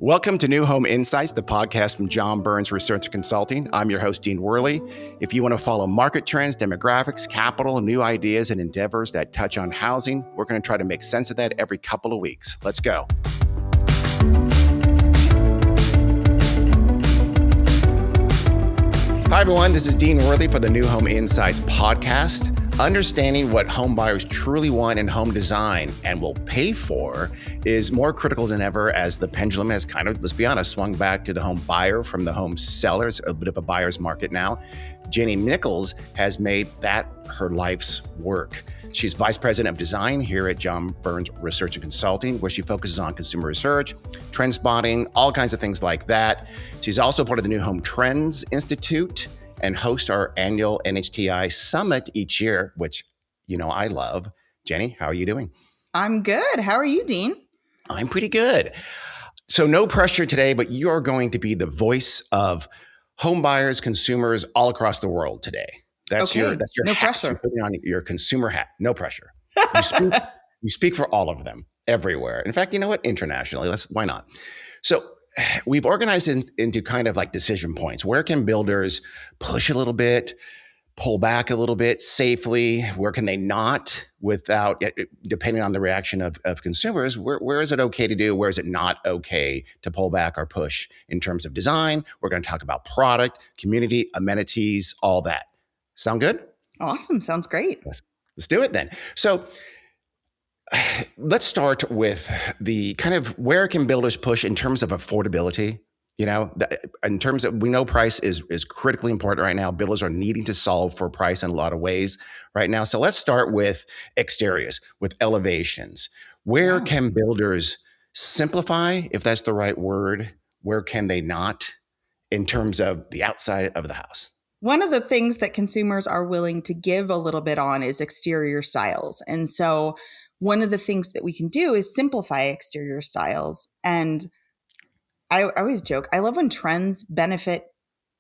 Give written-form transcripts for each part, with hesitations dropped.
Welcome to New Home Insights, the podcast from John Burns Research and Consulting. I'm your host, Dean Wehrli. If you want to follow market trends, demographics, capital, new ideas, and endeavors that touch on housing, we're going to try to make sense of that every couple of weeks. Let's go. Hi, everyone. This is Dean Wehrli for the New Home Insights podcast. Understanding what home buyers truly want in home design and will pay for is more critical than ever as the pendulum has kind of, let's be honest, swung back to the home buyer from the home seller. It's a bit of a buyer's market now. Jenni Nichols has made that her life's work. She's Vice President of Design here at John Burns Research and Consulting, where she focuses on consumer research, trend spotting, all kinds of things like that. She's also part of the New Home Trends Institute and host our annual NHTI Summit each year, which, you know, I love. Jenni, how are you doing? I'm good. How are you, Dean? I'm pretty good. So no pressure today, but you're going to be the voice of home buyers, consumers all across the world today. That's okay. your no hat. pressure. You're putting on your consumer hat. No pressure. You speak for all of them everywhere. In fact, you know what? Internationally, why not? So we've organized into kind of like decision points. Where can builders push a little bit, pull back a little bit safely? Where can they not without, depending on the reaction of consumers, where is it okay to do? Where is it not okay to pull back or push in terms of design? We're going to talk about product, community, amenities, all that. Sound good? Awesome. Sounds great. Let's do it then. So let's start with the kind of where can builders push in terms of affordability. You know, in terms of, we know price is critically important right now. Builders are needing to solve for price in a lot of ways right now. So let's start with exteriors, with elevations. Where can builders simplify, if that's the right word? Where can they not in terms of the outside of the house? One of the things that consumers are willing to give a little bit on is exterior styles. And so one of the things that we can do is simplify exterior styles. And I always joke, I love when trends benefit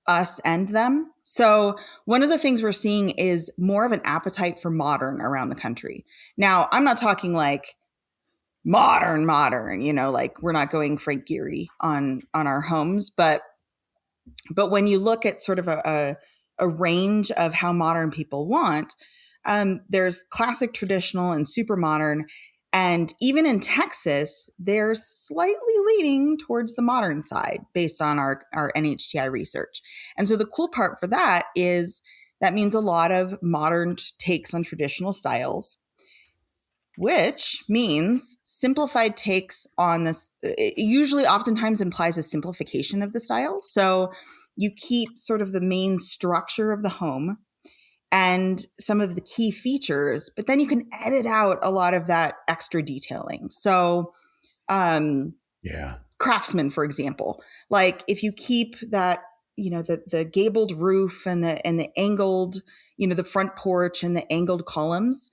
us and them. So one of the things we're seeing is more of an appetite for modern around the country. Now, I'm not talking like modern, you know, like we're not going Frank Gehry on our homes, but when you look at sort of a range of how modern people want, there's classic, traditional, and super modern. And even in Texas, they're slightly leaning towards the modern side based on our NHTI research. And so the cool part for that is that means a lot of modern takes on traditional styles, which means simplified takes on this. It usually oftentimes implies a simplification of the style. So you keep sort of the main structure of the home and some of the key features, but then you can edit out a lot of that extra detailing. So, craftsman, for example, like if you keep that, you know, the gabled roof and the angled, you know, the front porch and the angled columns,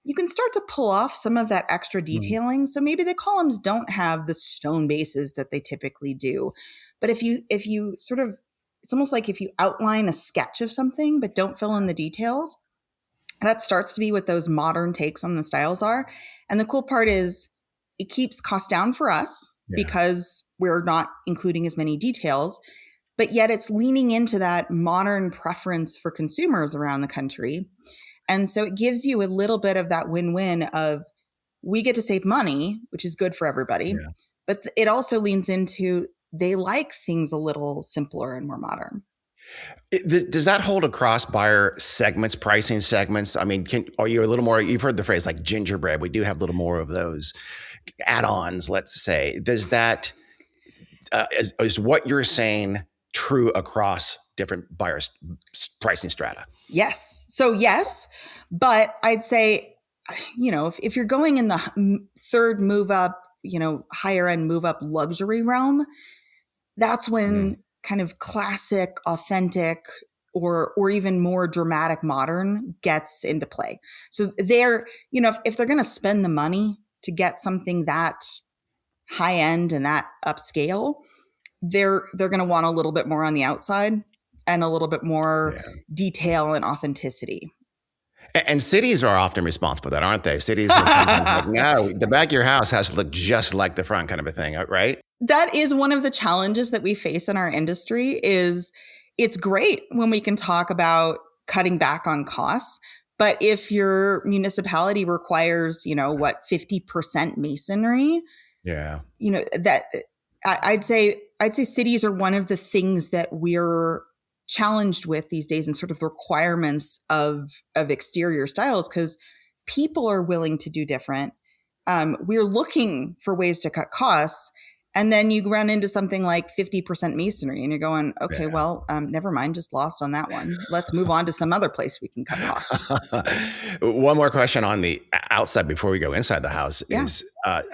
you can start to pull off some of that extra detailing. So maybe the columns don't have the stone bases that they typically do. But if you sort of, it's almost like if you outline a sketch of something, but don't fill in the details, that starts to be what those modern takes on the styles are. And the cool part is it keeps costs down for us because we're not including as many details, but yet it's leaning into that modern preference for consumers around the country. And so it gives you a little bit of that win-win of we get to save money, which is good for everybody, but it also leans into they like things a little simpler and more modern. Does that hold across buyer segments, pricing segments? I mean, are you a little more, you've heard the phrase like gingerbread. We do have a little more of those add-ons, let's say. Does that, is what you're saying true across different buyers' pricing strata? Yes. So yes, but I'd say, you know, if you're going in the third move up, you know, higher end move up luxury realm, that's when kind of classic, authentic, or even more dramatic modern gets into play. So they're, you know, if they're going to spend the money to get something that high end and that upscale, they're going to want a little bit more on the outside and a little bit more detail and authenticity. And cities are often responsible for that, aren't they? Cities are sometimes like, no, the back of your house has to look just like the front kind of a thing, right? That is one of the challenges that we face in our industry is it's great when we can talk about cutting back on costs. But if your municipality requires, 50% masonry, Yeah. That I'd say cities are one of the things that we're challenged with these days, and sort of the requirements of exterior styles, because people are willing to do different. We're looking for ways to cut costs. And then you run into something like 50% masonry and you're going, okay, Yeah. well, never mind, just lost on that one. Let's move on to some other place we can cut costs. One more question on the outside before we go inside the house is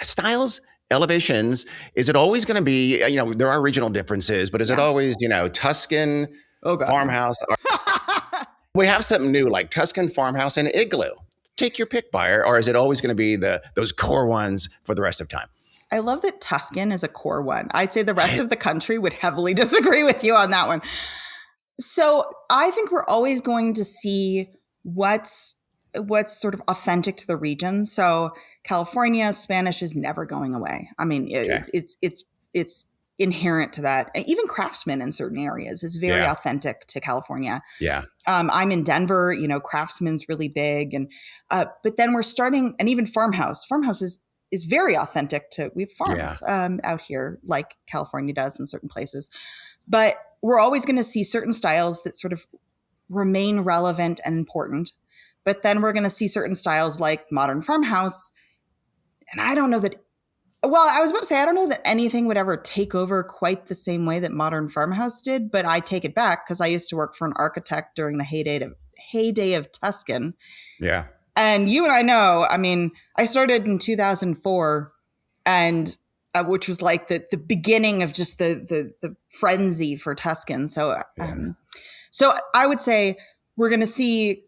styles, elevations. Is it always going to be, there are regional differences, but is it always, Tuscan farmhouse? We have something new like Tuscan farmhouse and igloo. Take your pick, buyer. Or is it always going to be those core ones for the rest of time? I love that Tuscan is a core one. I'd say the rest of the country would heavily disagree with you on that one. So I think we're always going to see what's sort of authentic to the region. So California, Spanish is never going away. I mean, it's inherent to that. Even Craftsman in certain areas is very authentic to California. Yeah. I'm in Denver, Craftsman's really big. And but then we're starting, and even Farmhouse. Farmhouse is very authentic to, we have farms out here like California does in certain places. But we're always going to see certain styles that sort of remain relevant and important. But then we're going to see certain styles like modern farmhouse. And I don't know that, I was about to say, I don't know that anything would ever take over quite the same way that modern farmhouse did, but I take it back because I used to work for an architect during the heyday of Tuscan. Yeah. And you and I know, I mean, I started in 2004 and which was like the beginning of just the frenzy for Tuscan. So, so I would say we're going to see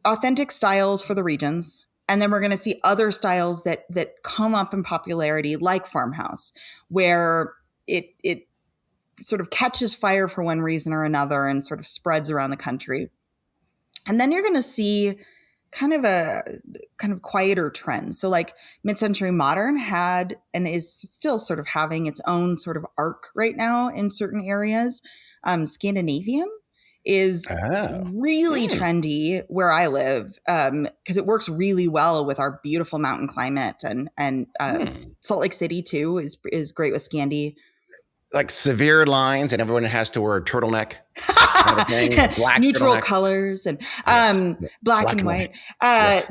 authentic styles for the regions. And then we're going to see other styles that come up in popularity, like farmhouse, where it sort of catches fire for one reason or another and sort of spreads around the country. And then you're going to see kind of quieter trends. So like mid-century modern had and is still sort of having its own sort of arc right now in certain areas. Scandinavian is really trendy where I live because it works really well with our beautiful mountain climate, and Salt Lake City too is great with Scandi. Like severe lines and everyone has to wear a turtleneck. Kind of thing, black neutral turtleneck. Colors and black and white.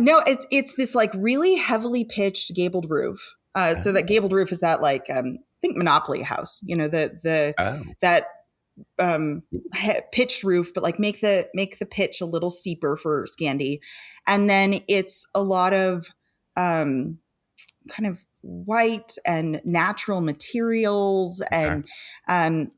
No, it's this like really heavily pitched gabled roof. So that gabled roof is that like I think Monopoly house, that pitched roof, but like make the pitch a little steeper for Scandi. And then it's a lot of kind of white and natural materials. And the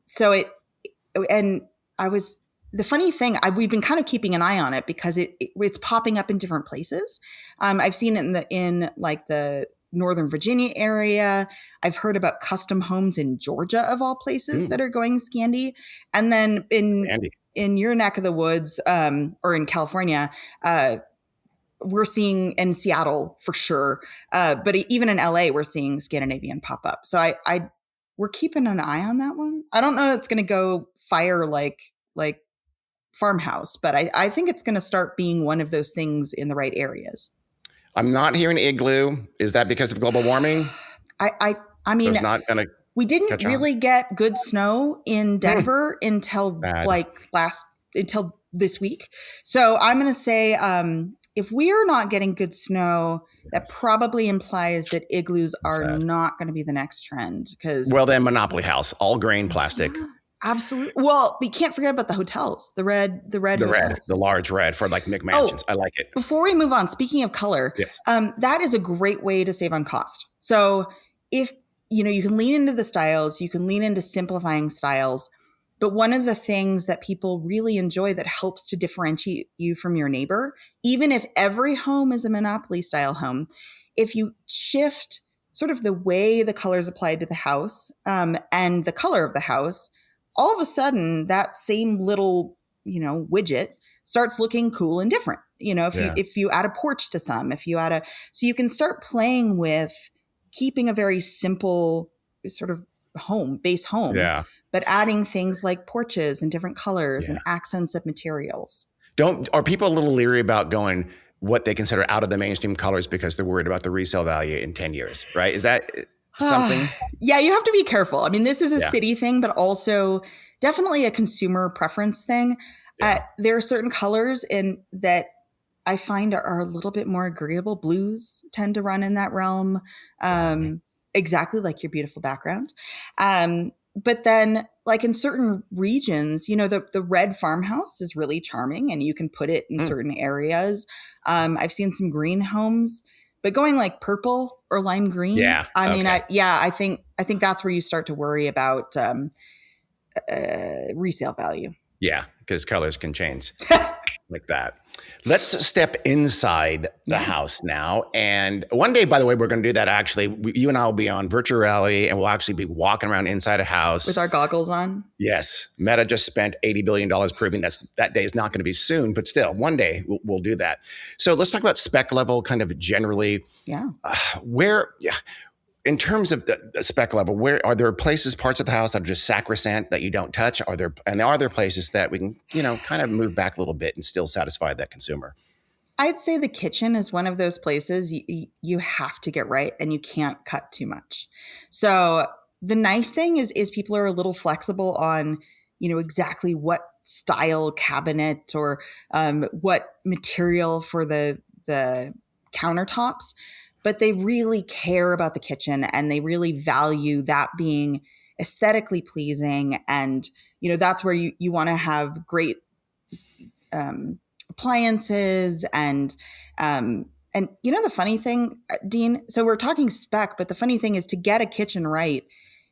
funny thing, we've been kind of keeping an eye on it because it's popping up in different places. I've seen it in like the Northern Virginia area. I've heard about custom homes in Georgia of all places that are going Scandi. And then in your neck of the woods, or in California, we're seeing in Seattle for sure. But even in LA, we're seeing Scandinavian pop up. So we're keeping an eye on that one. I don't know that's going to go fire like farmhouse, but I think it's going to start being one of those things in the right areas. I'm not hearing igloo. Is that because of global warming? I mean, so it's not going to. We didn't really get good snow in Denver until until this week. So I'm going to say, if we are not getting good snow, that probably implies that igloos are not going to be the next trend. Well, then Monopoly House, all grain plastic. Absolutely. Well, we can't forget about the hotels, the red hotels. The large red for like McMansions. I like it. Before we move on, speaking of color, that is a great way to save on cost. So if you can lean into the styles, you can lean into simplifying styles. But one of the things that people really enjoy that helps to differentiate you from your neighbor, even if every home is a Monopoly style home, if you shift sort of the way the colors applied to the house and the color of the house, all of a sudden that same little, widget starts looking cool and different. if you add a porch to some, so you can start playing with keeping a very simple sort of base home, but adding things like porches and different colors and accents of materials. Are people a little leery about going what they consider out of the mainstream colors because they're worried about the resale value in 10 years, right? Is that something? Yeah, you have to be careful. I mean, this is a city thing, but also definitely a consumer preference thing. There are certain colors that I find are a little bit more agreeable. Blues tend to run in that realm, exactly like your beautiful background. But then, like in certain regions, the red farmhouse is really charming, and you can put it in certain areas. I've seen some green homes, but going like purple or lime green. I think that's where you start to worry about resale value. Yeah, because colors can change like that. Let's step inside the house now. And one day, by the way, we're going to do that. Actually, you and I will be on virtual reality, and we'll actually be walking around inside a house with our goggles on. Yes. Meta just spent $80 billion proving that day is not going to be soon, but still, one day we'll do that. So let's talk about spec level kind of generally. Yeah. In terms of the spec level, where are there parts of the house that are just sacrosanct that you don't touch? Are there places that we can, kind of move back a little bit and still satisfy that consumer? I'd say the kitchen is one of those places you have to get right, and you can't cut too much. So the nice thing is people are a little flexible on, exactly what style cabinet or what material for the countertops. But they really care about the kitchen, and they really value that being aesthetically pleasing. And, that's where you want to have great appliances. And the funny thing, Dean, so we're talking spec, but the funny thing is to get a kitchen right,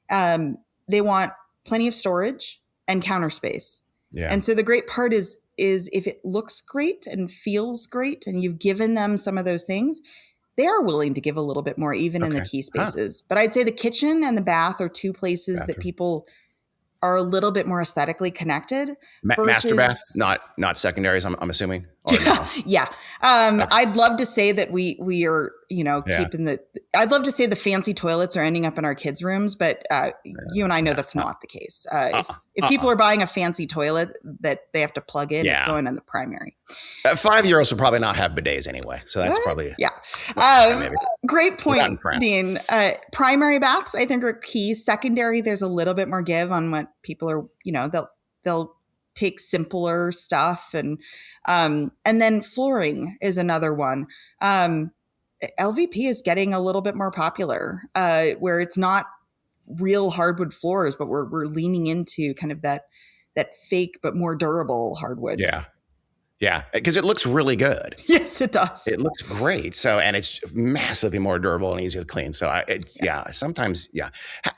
they want plenty of storage and counter space. Yeah. And so the great part is if it looks great and feels great and you've given them some of those things, they are willing to give a little bit more, even in the key spaces. But I'd say the kitchen and the bath are two places that people are a little bit more aesthetically connected. Master bath, not secondaries, I'm assuming. Or no? Yeah. I'd love to say that we are, keeping I'd love to say the fancy toilets are ending up in our kids' rooms, but you and I know that's not the case. If people are buying a fancy toilet that they have to plug in, it's going in the primary. 5-year-olds will probably not have bidets anyway. So that's probably. Maybe. Great point, Dean. Primary baths, I think, are key. Secondary, there's a little bit more give on what people are, they'll take simpler stuff. And then flooring is another one. LVP is getting a little bit more popular, where it's not real hardwood floors, but we're leaning into kind of that fake but more durable hardwood. Yeah, because it looks really good. Yes, it does. It looks great. So, and it's massively more durable and easy to clean. So sometimes.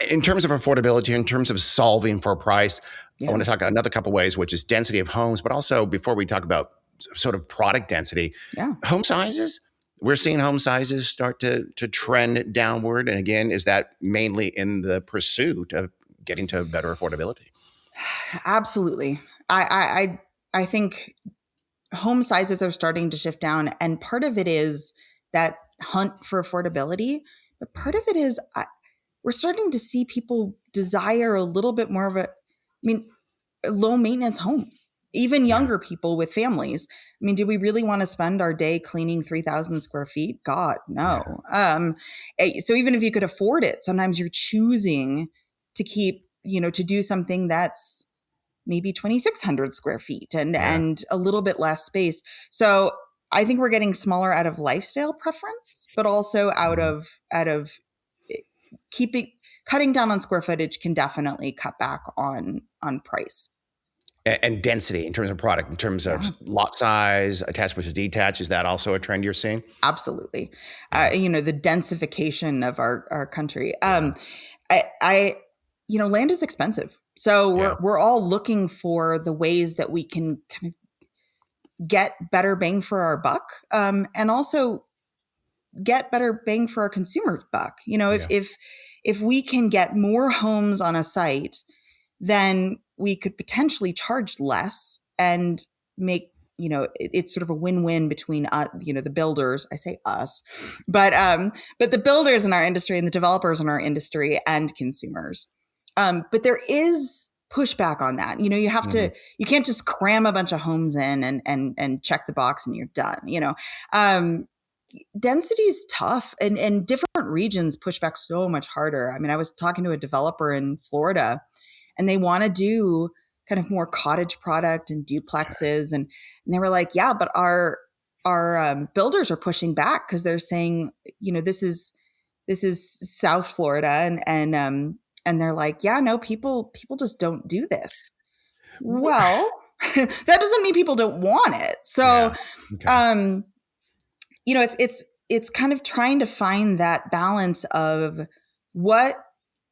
In terms of affordability, in terms of solving for price, I want to talk another couple ways, which is density of homes, but also before we talk about sort of product density, home sizes. We're seeing home sizes start to trend downward. And again, is that mainly in the pursuit of getting to better affordability? Absolutely. I think home sizes are starting to shift down, and part of it is that hunt for affordability, but part of it is we're starting to see people desire a little bit more of a low maintenance home. Even younger people with families. I mean, do we really want to spend our day cleaning 3,000 square feet? God, no. So even if you could afford it, sometimes you're choosing to keep, to do something that's maybe 2,600 square feet and a little bit less space. So I think we're getting smaller out of lifestyle preference, but also out of cutting down on square footage can definitely cut back on price. And density in terms of product, in terms of lot size, attached versus detached, is that also a trend you're seeing? Absolutely. The densification of our country. Land is expensive. So we're all looking for the ways that we can kind of get better bang for our buck, and also get better bang for our consumer's buck. If we can get more homes on a site, then we could potentially charge less and make it's sort of a win-win between, the builders, I say us, but the builders in our industry and the developers in our industry and consumers. But there is pushback on that. You have to, you can't just cram a bunch of homes in and check the box and you're done. Density is tough, and different regions push back so much harder. I mean, I was talking to a developer in Florida, and they want to do kind of more cottage product and duplexes. And they were like, yeah, but our builders are pushing back because they're saying, this is South Florida. And they're like, yeah, no, people just don't do this. Well, that doesn't mean people don't want it. So, it's kind of trying to find that balance of what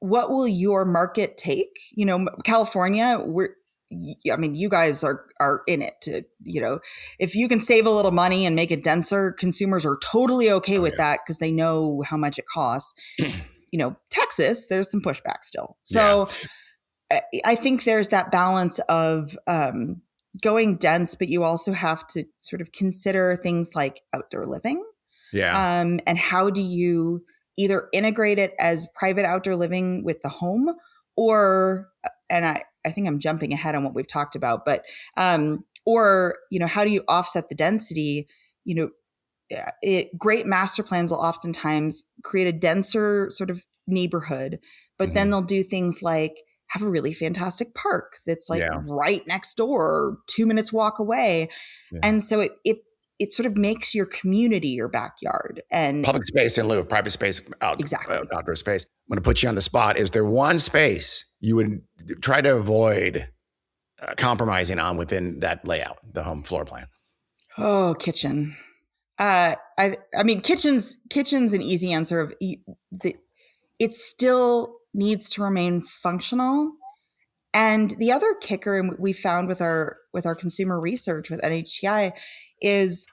will your market take? California, you guys are in it to, if you can save a little money and make it denser, consumers are totally okay with that because they know how much it costs. Texas, there's some pushback still. So I think there's that balance of going dense, but you also have to sort of consider things like outdoor living. Yeah. And how do you either integrate it as private outdoor living with the home, or, and I think I'm jumping ahead on what we've talked about, but, or, how do you offset the density? Great master plans will oftentimes create a denser sort of neighborhood, but then they'll do things like have a really fantastic park that's like right next door, or 2 minutes walk away. Yeah. And so it sort of makes your community your backyard, and public space in lieu of private space, outdoor space. I'm going to put you on the spot. Is there one space you would try to avoid compromising on within that layout, the home floor plan? Oh, kitchen. I mean, kitchen's an easy answer. It still needs to remain functional. And the other kicker, and we found with our consumer research with NHTI, is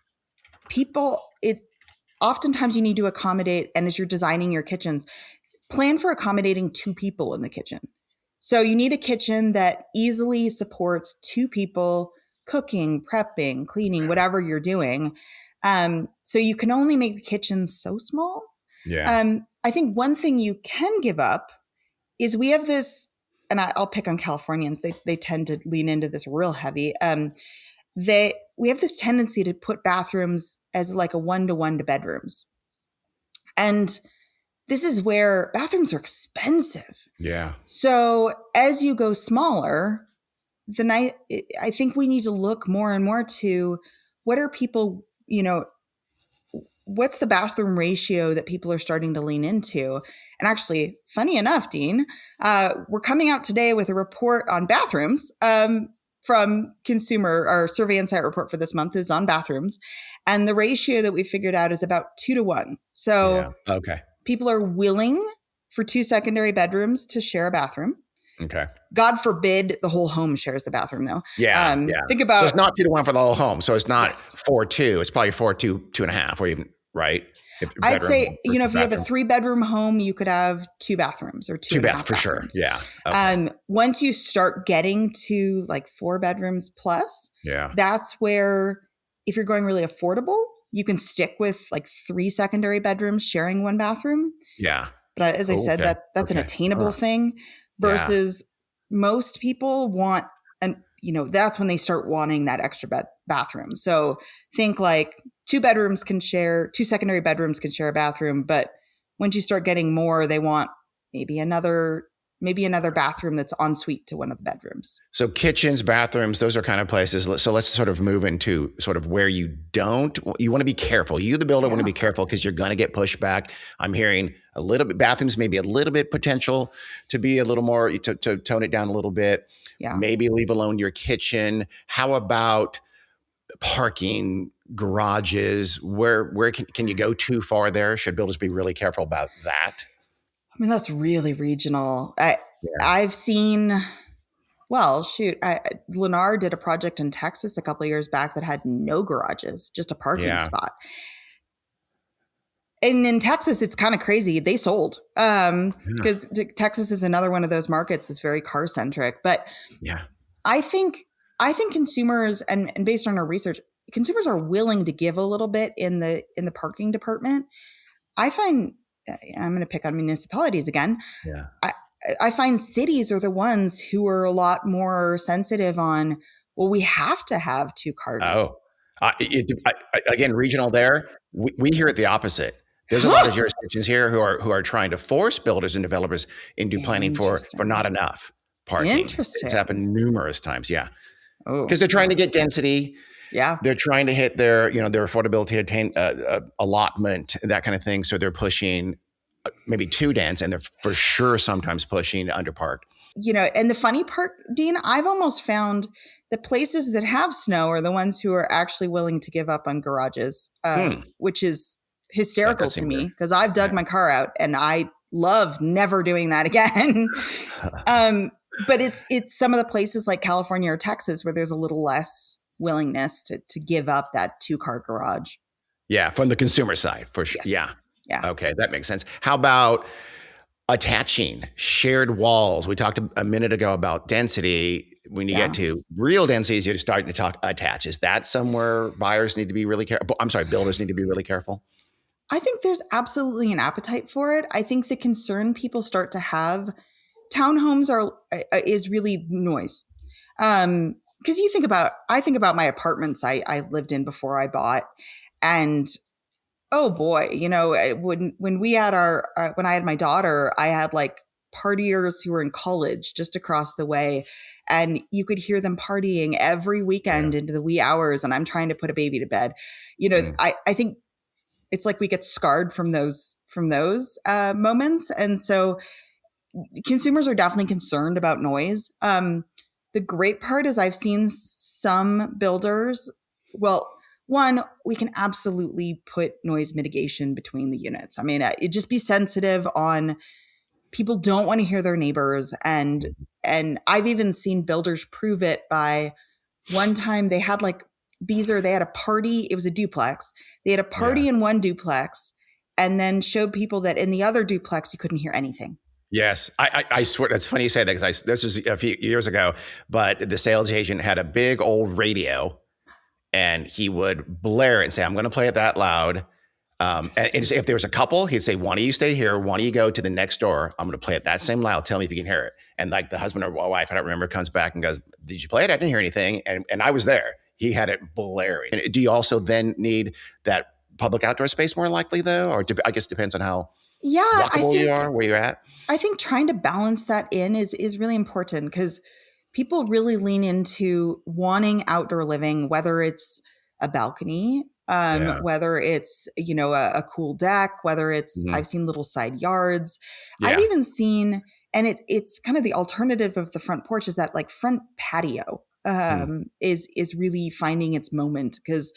oftentimes you need to accommodate, and as you're designing your kitchens, plan for accommodating 2 people in the kitchen. So you need a kitchen that easily supports 2 people cooking, prepping, cleaning, whatever you're doing. So you can only make the kitchen so small. Yeah. I think one thing you can give up is we have this, and I'll pick on Californians. They tend to lean into this real heavy. We have this tendency to put bathrooms as like a 1-to-1 to bedrooms. And this is where bathrooms are expensive. Yeah. So as you go smaller, I think we need to look more and more to what are people, what's the bathroom ratio that people are starting to lean into? And actually, funny enough, Dean, we're coming out today with a report on bathrooms from Consumer. Our Survey Insight report for this month is on bathrooms. And the ratio that we figured out is about 2-to-1. So people are willing for 2 secondary bedrooms to share a bathroom. Okay. God forbid the whole home shares the bathroom, though. Yeah. Think about. So it's not 2-to-1 for the whole home. So it's not 4-2. It's probably 4-2, 2.5, or even, right? I'd say, if you have a 3-bedroom home, you could have 2 bathrooms or 2 bathrooms for sure. Yeah. Okay. Once you start getting to like 4 bedrooms plus, that's where, if you're going really affordable, you can stick with like 3 secondary bedrooms sharing 1 bathroom. Yeah. But as I said, that's an attainable thing. Versus most people want, and that's when they start wanting that extra bathroom. So think like 2 secondary bedrooms can share a bathroom, but once you start getting more, they want maybe another bathroom that's en suite to one of the bedrooms. So kitchens, bathrooms, those are kind of places. So let's sort of move into sort of where you want to be careful. You, the builder, want to be careful because you're going to get pushback. I'm hearing a little bit, bathrooms, maybe a little bit potential to be a little more, to tone it down a little bit. Yeah. Maybe leave alone your kitchen. How about parking, garages? Where can you go too far there? Should builders be really careful about that? I mean, that's really regional. I've seen, Lennar did a project in Texas a couple of years back that had no garages, just a parking spot. And in Texas, it's kind of crazy. They sold because Texas is another one of those markets that's very car centric. But I think consumers, and based on our research, consumers are willing to give a little bit in the parking department. I find, I'm going to pick on municipalities again. Yeah. I find cities are the ones who are a lot more sensitive on, well, we have to have 2-car. Oh, again, regional there, we hear it the opposite. There's a lot of jurisdictions here who are trying to force builders and developers into planning for not enough parking. Interesting. It's happened numerous times. Yeah. Oh, because they're trying to get density. Yeah. They're trying to hit their affordability attain allotment, that kind of thing. So they're pushing maybe too dense, and they're for sure sometimes pushing underparked. And the funny part, Dean, I've almost found the places that have snow are the ones who are actually willing to give up on garages, which is hysterical to me because I've dug my car out and I love never doing that again. But it's some of the places like California or Texas where there's a little less willingness to give up that 2-car garage. Yeah, from the consumer side, for sure. Yes. Yeah. Okay, that makes sense. How about attaching shared walls? We talked a minute ago about density. When you get to real densities, you're starting to talk attach. Is that somewhere buyers need to be really careful? I'm sorry, builders need to be really careful? I think there's absolutely an appetite for it. I think the concern people start to have, townhomes is really noise. Because I think about my apartments I lived in before I bought, and oh boy, when we had when I had my daughter, I had like partiers who were in college just across the way, and you could hear them partying every weekend into the wee hours, and I'm trying to put a baby to bed. I think it's like we get scarred from those moments, and so consumers are definitely concerned about noise. The great part is I've seen some builders, one, we can absolutely put noise mitigation between the units. I mean, it just be sensitive on people don't want to hear their neighbors. And I've even seen builders prove it by one time they had like Beezer, they had a party. It was a duplex. They had a party in one duplex and then showed people that in the other duplex, you couldn't hear anything. Yes. I swear, that's funny you say that because this was a few years ago, but the sales agent had a big old radio and he would blare it and say, I'm going to play it that loud. And if there was a couple, he'd say, one of you stay here, one of you go to the next door. I'm going to play it that same loud. Tell me if you can hear it. And like the husband or wife, I don't remember, comes back and goes, did you play it? I didn't hear anything. And I was there. He had it blaring. And do you also then need that public outdoor space more likely though? Or I guess depends on how walkable you are, where you're at. I think trying to balance that in is really important because people really lean into wanting outdoor living, whether it's a balcony, whether it's, a cool deck, whether it's, I've seen little side yards. Yeah. I've even seen, and it's kind of the alternative of the front porch is that like front patio is really finding its moment because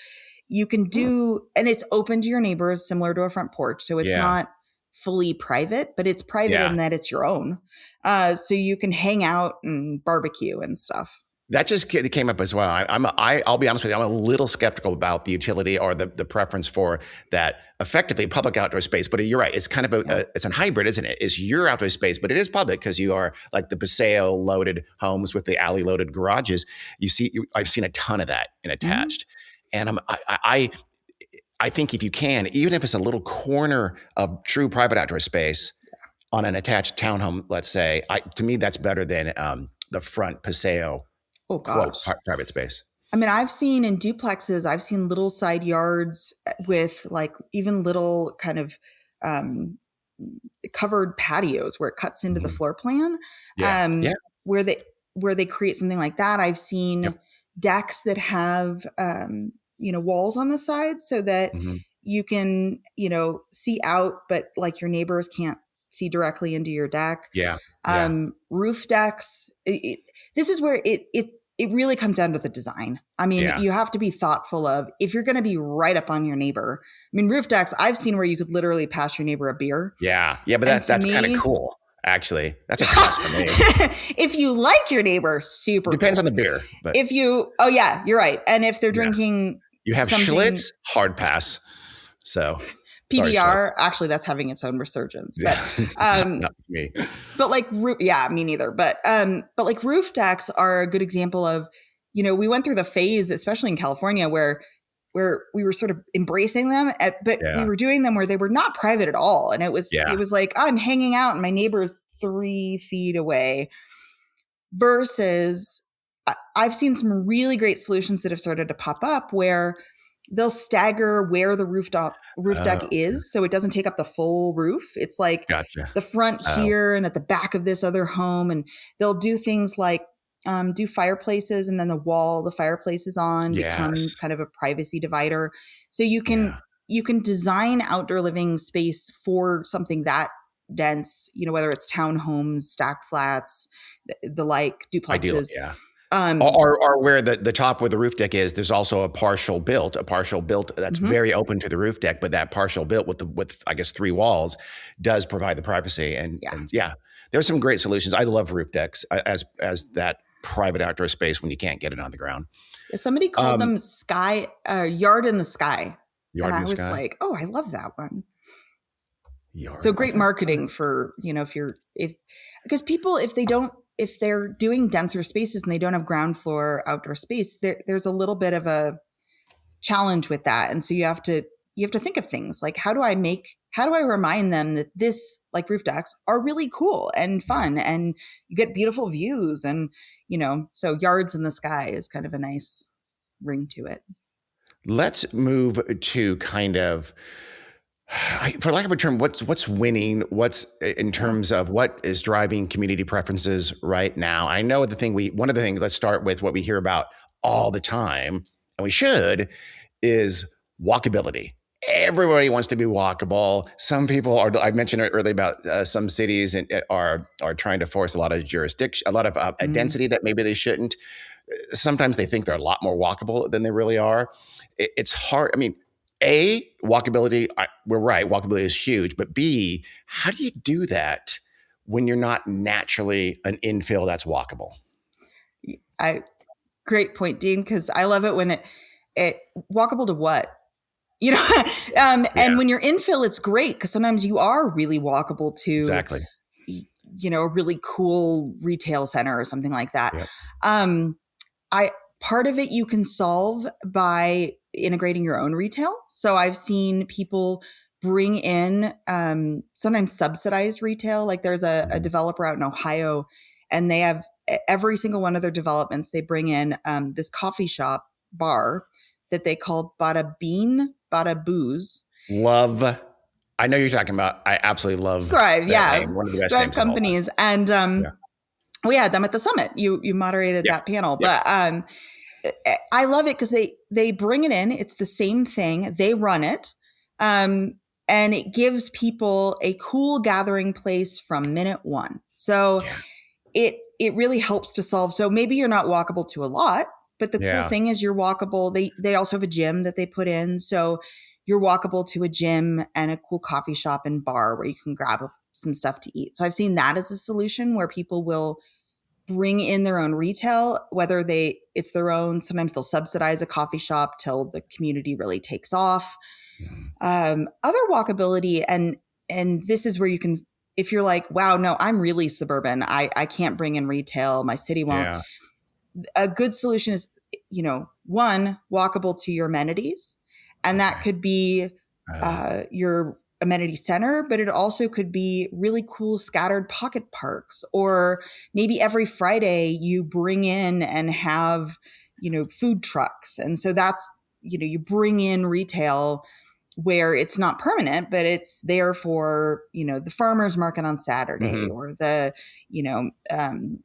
you can do, and it's open to your neighbors similar to a front porch. So it's not fully private, but it's private in that it's your own. So you can hang out and barbecue and stuff. That just came up as well. I'll be honest with you. I'm a little skeptical about the utility or the preference for that effectively public outdoor space. But you're right. It's kind of it's a hybrid, isn't it? It's your outdoor space, but it is public because you are like the Paseo loaded homes with the alley loaded garages. I've seen a ton of that in attached, and I think if you can, even if it's a little corner of true private outdoor space on an attached townhome, let's say, to me that's better than the front Paseo. Oh gosh, private space. I mean, I've seen in duplexes, I've seen little side yards with like even little kind of covered patios where it cuts into the floor plan. Where they create something like that. I've seen decks that have walls on the side so that you can see out, but like your neighbors can't see directly into your deck. Roof decks. This is where it really comes down to the design. I mean, you have to be thoughtful of if you're going to be right up on your neighbor. I mean, roof decks, I've seen where you could literally pass your neighbor a beer. Yeah, but that's kind of cool. Actually, that's a plus for me. If you like your neighbor, super depends cool. on the beer. But if you, you're right. And if they're drinking, you have Schlitz, hard pass. So PBR, actually, that's having its own resurgence. But not me. But like, me neither. But like roof decks are a good example of, we went through the phase, especially in California, where where we were sort of embracing them, but we were doing them where they were not private at all. And it was like, I'm hanging out and my neighbor's 3 feet away, versus I've seen some really great solutions that have started to pop up where they'll stagger where the roof deck is, so it doesn't take up the full roof. It's like the front here and at the back of this other home, and they'll do things like do fireplaces, and then the wall the fireplace is on becomes kind of a privacy divider. So you can design outdoor living space for something that dense, whether it's townhomes, stacked flats, the like, duplexes. Ideally, or where the top where the roof deck is, there's also a partial built that's very open to the roof deck, but that partial built with I guess 3 walls does provide the privacy. And there's some great solutions. I love roof decks as that private outdoor space when you can't get it on the ground. Somebody called them yard in the sky. Yard and in the sky. I was like, oh, I love that one. Yard so great marketing for, because people, if they're doing denser spaces and they don't have ground floor outdoor space, there's a little bit of a challenge with that. And so you have to think of things like, how do I remind them that this, like roof decks, are really cool and fun and you get beautiful views, and, so yards in the sky is kind of a nice ring to it. Let's move to kind of, for lack of a term, what's winning? What's in terms of what is driving community preferences right now? I know one of the things, let's start with what we hear about all the time, and we should, is walkability. Everybody wants to be walkable. Some people are, I mentioned earlier about some cities are trying to force a lot of jurisdiction, a lot of density that maybe they shouldn't. Sometimes they think they're a lot more walkable than they really are. It's hard. I mean, A, walkability, we're right, walkability is huge, but B, how do you do that when you're not naturally an infill that's walkable? Great point, Dean, because I love it when it walkable to what? And when you're infill, it's great because sometimes you are really walkable to exactly, a really cool retail center or something like that. Yep. Part of it you can solve by integrating your own retail. So I've seen people bring in sometimes subsidized retail. Like there's a developer out in Ohio, and they have every single one of their developments, they bring in this coffee shop bar that they call Bada Bean, Bada Booze. Love. I know you're talking about. I absolutely love Thrive. Name. One of the best Thrive companies. And we had them at the summit. You moderated that panel. But I love it because they bring it in. It's the same thing. They run it. And it gives people a cool gathering place from minute one. So it really helps to solve. So maybe you're not walkable to a lot, but the cool thing is you're walkable. They also have a gym that they put in. So you're walkable to a gym and a cool coffee shop and bar where you can grab some stuff to eat. So I've seen that as a solution where people will bring in their own retail, whether it's their own. Sometimes they'll subsidize a coffee shop till the community really takes off. Other walkability, and this is where you can, if you're like, wow, no, I'm really suburban. I can't bring in retail. My city won't. Yeah. A good solution is, one, walkable to your amenities. And that could be your amenity center, but it also could be really cool scattered pocket parks, or maybe every Friday you bring in and have, food trucks. And so that's, you bring in retail where it's not permanent, but it's there for, the farmer's market on Saturday or the,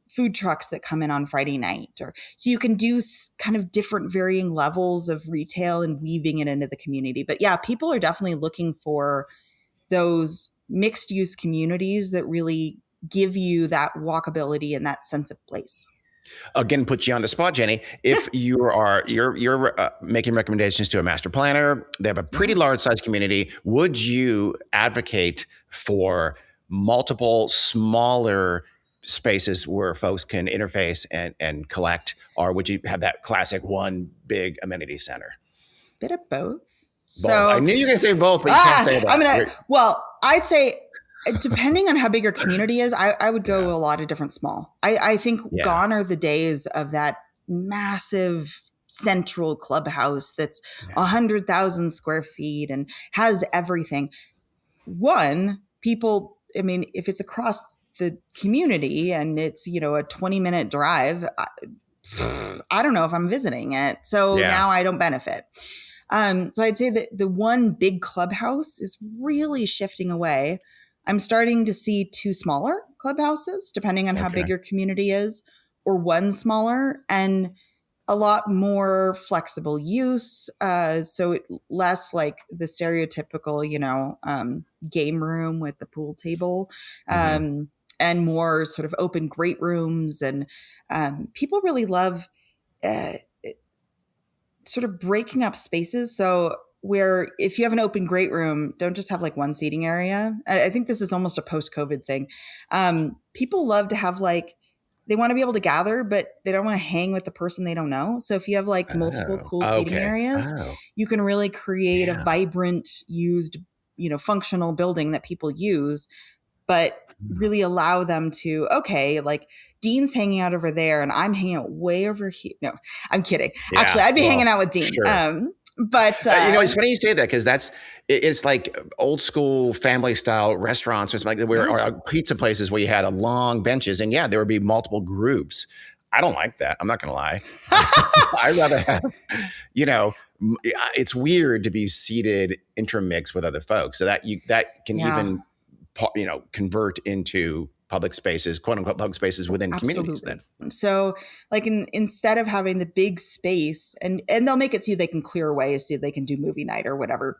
food trucks that come in on Friday night. So you can do kind of different varying levels of retail and weaving it into the community. But yeah, people are definitely looking for those mixed use communities that really give you that walkability and that sense of place. Again, put you on the spot, Jenny. If you're making recommendations to a master planner, they have a pretty large size community. Would you advocate for multiple smaller spaces where folks can interface and collect, or would you have that classic one big amenity center? Bit of both. So I knew you were going to say both, but you can't say that. I'd say, depending on how big your community is, I would go a lot of different small. I think gone are the days of that massive central clubhouse that's Yeah. 100,000 square feet and has everything. One, people, I mean, if it's across the community and it's, a 20-minute drive, I don't know if I'm visiting it. So now I don't benefit. So I'd say that the one big clubhouse is really shifting away. I'm starting to see 2 smaller clubhouses, depending on how big your community is, or 1 smaller, and a lot more flexible use. So less like the stereotypical, game room with the pool table, and more sort of open great rooms. And people really love sort of breaking up spaces. So where if you have an open great room, don't just have like one seating area. I think this is almost a post-COVID thing. People love to have they want to be able to gather, but they don't want to hang with the person they don't know. So if you have like multiple cool seating areas, you can really create a vibrant, used, functional building that people use, but really allow them to, like Dean's hanging out over there and I'm hanging out way over here. No, I'm kidding. Yeah, actually, I'd be hanging out with Dean. Sure. But it's funny you say that because it's like old school family style restaurants or something or pizza places where you had long benches and there would be multiple groups. I don't like that. I'm not going to lie. I'd rather have, it's weird to be seated intermixed with other folks. So that can even, convert into public spaces, quote unquote, public spaces within communities then. So instead of having the big space and they'll make it so they can clear away so they can do movie night or whatever.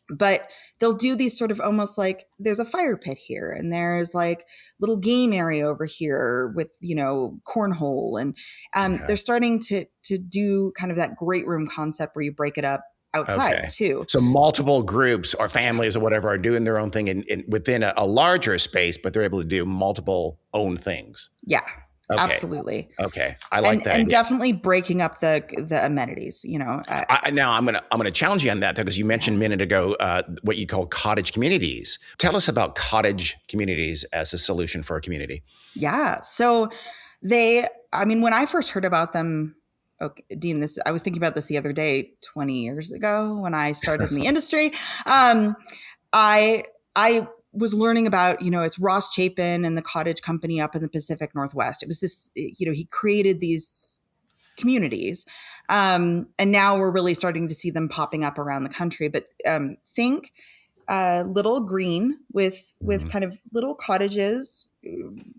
But they'll do these sort of almost like there's a fire pit here and there's like little game area over here with, cornhole. And they're starting to do kind of that great room concept where you break it up outside too. So multiple groups or families or whatever are doing their own thing in within a larger space, but they're able to do multiple own things. Yeah. Okay. Absolutely. Okay, I like that. And definitely breaking up the amenities. Now I'm gonna challenge you on that because you mentioned a minute ago what you call cottage communities. Tell us about cottage communities as a solution for a community. Yeah. So when I first heard about them, Dean, I was thinking about this the other day, 20 years ago when I started in the industry. I was learning about, it's Ross Chapin and the cottage company up in the Pacific Northwest. It was this, he created these communities. And now we're really starting to see them popping up around the country. But think little green with kind of little cottages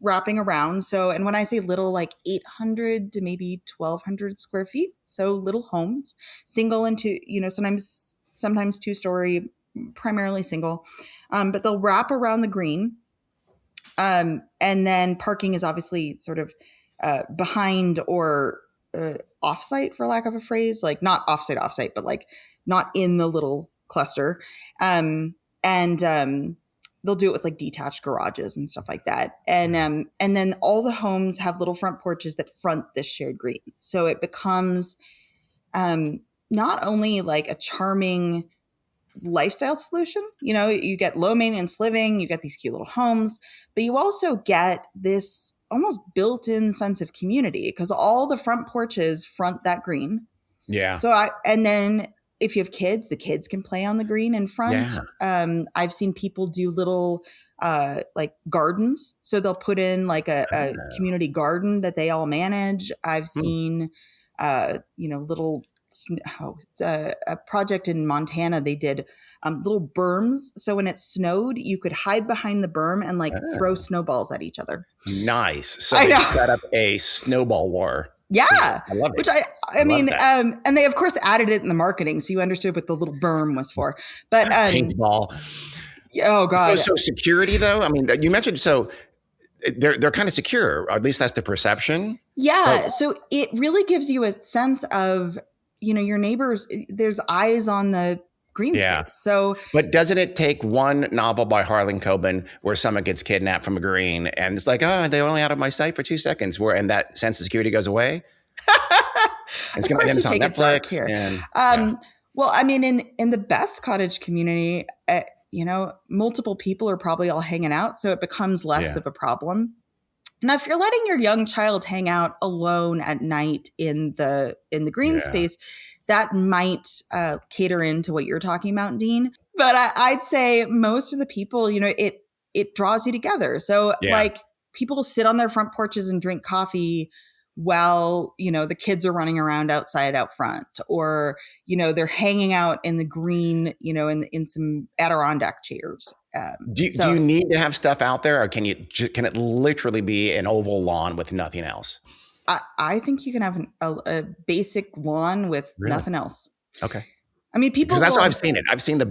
wrapping around. So, and when I say little, like 800 to maybe 1,200 square feet. So little homes, single and two, sometimes 2-story, primarily single, but they'll wrap around the green. And then parking is obviously sort of behind or offsite, for lack of a phrase, like not offsite, but like not in the little cluster. And they'll do it with like detached garages and stuff like that. And then all the homes have little front porches that front this shared green. So it becomes not only like a charming lifestyle solution, you get low maintenance living, you get these cute little homes, but you also get this almost built-in sense of community because all the front porches front that green. Yeah. So and then if you have kids, the kids can play on the green in front. Yeah. I've seen people do little like gardens. So they'll put in like a community garden that they all manage. I've seen, little, a project in Montana. They did little berms. So when it snowed, you could hide behind the berm and like throw snowballs at each other. Nice. So they set up a snowball war. Yeah. I love it. Which I mean, and they of course added it in the marketing. So you understood what the little berm was for, but, paintball. Oh God. So security though, I mean, you mentioned, so they're kind of secure, or at least that's the perception. Yeah. So it really gives you a sense of, your neighbors, there's eyes on the green space. So, but doesn't it take one novel by Harlan Coben where someone gets kidnapped from a green and it's like, oh, they were only out of my sight for 2 seconds, and that sense of security goes away? It's going to end on Netflix. Here. Well, I mean, in the best cottage community, multiple people are probably all hanging out, so it becomes less of a problem. Now, if you're letting your young child hang out alone at night in the green space, that might cater into what you're talking about, Dean. But I'd say most of the people, it draws you together. So like people sit on their front porches and drink coffee while, the kids are running around outside out front, or, they're hanging out in the green, in some Adirondack chairs. Do you need to have stuff out there, or can it literally be an oval lawn with nothing else? I think you can have a basic lawn with nothing else. Okay. I mean, people. Because that's how I've seen it. I've seen a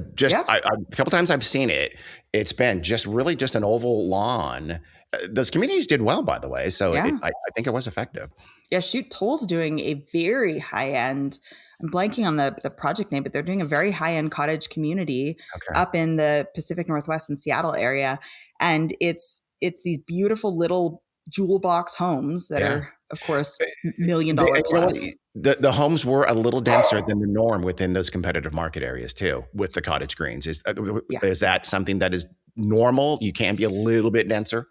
couple times I've seen it. It's been just an oval lawn. Those communities did well, by the way. So I think it was effective. Yeah, Shoot Toll's doing a very high end. I'm blanking on the project name, but they're doing a very high end cottage community up in the Pacific Northwest and Seattle area, and it's these beautiful little jewel box homes that are, of course, $1 million plus. The homes were a little denser than the norm within those competitive market areas too, with the cottage greens. Is that something that is normal? You can be a little bit denser?